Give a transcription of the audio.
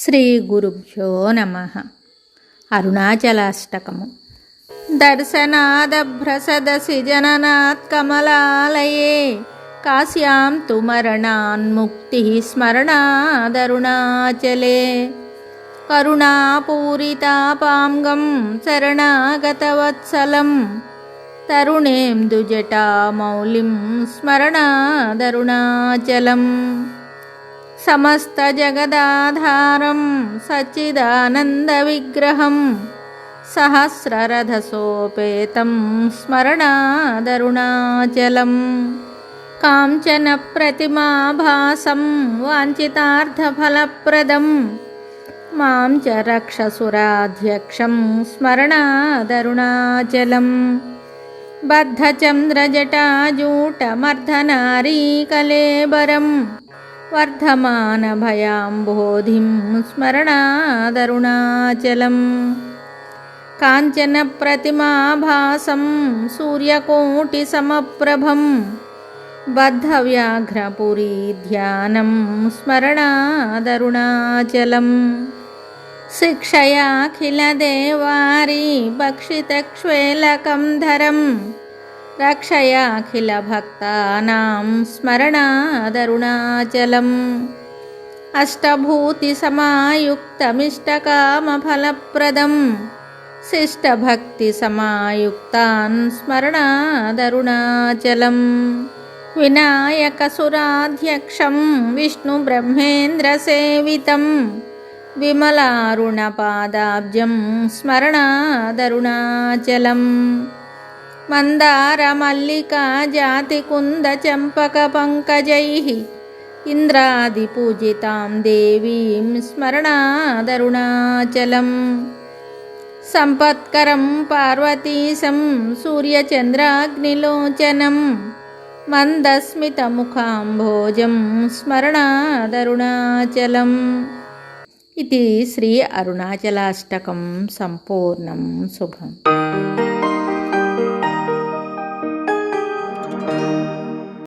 శ్రీ గురుభ్యో నమః. అరుణాచలాష్టకము. దర్శనాదభ్రసదసి జననాత్ కమలాలయే కాశ్యాం తు మరణాన్ముక్తి స్మరణాదరుణాచలే కరుణాపూరితాపాంగం శరణాగతవత్సలం తరుణేందుజటామౌళిం స్మరణాదరుణాచలం సమస్త జగదాధారం సచ్చిదానందవిగ్రహం సహస్రరథసోపేతం స్మరణాదరుణాచలం కాంచన ప్రతిమాభాసం వాంఛితార్థఫలప్రదం మాం చ రక్షసురాధ్యక్షం స్మరణాదరుణాచలం బద్ధచంద్రజటాజూటమర్ధనారీకలేబరం వర్ధమానభయాంబోధిం స్మరణాదరుణాచలం కాంచనప్రతిమాభాసం సూర్యకోటిసమప్రభం బద్ధవ్యాఘ్రపురీధ్యానం స్మరణాదరుణాచలం శిక్షయాఖిలదేవారీ భక్షితక్ష్వేలకం ధరం రక్షయాఖిలభక్తానాం స్మరణాదరుణాచలం అష్టభూతిసమాయుక్తమిష్టకామఫలప్రదం శిష్టభక్తిసమాయుక్తాన్ స్మరణాదరుణాచలం వినాయకసురాధ్యక్షం విష్ణుబ్రహ్మేంద్రసేవితం విమలారుణపాదాబ్జం స్మరణాదరుణాచలం మందారమల్లికాజాతికుందచంపకపంకజైః ఇంద్రాదిపూజితాం దేవీం స్మరణాదరుణాచలం సంపత్కరం పార్వతీశం సూర్యచంద్రాగ్నిలోచనం మందస్మితముఖాంభోజం స్మరణాదరుణాచలం. ఇది శ్రీ అరుణాచలాష్టకం సంపూర్ణం. శుభం.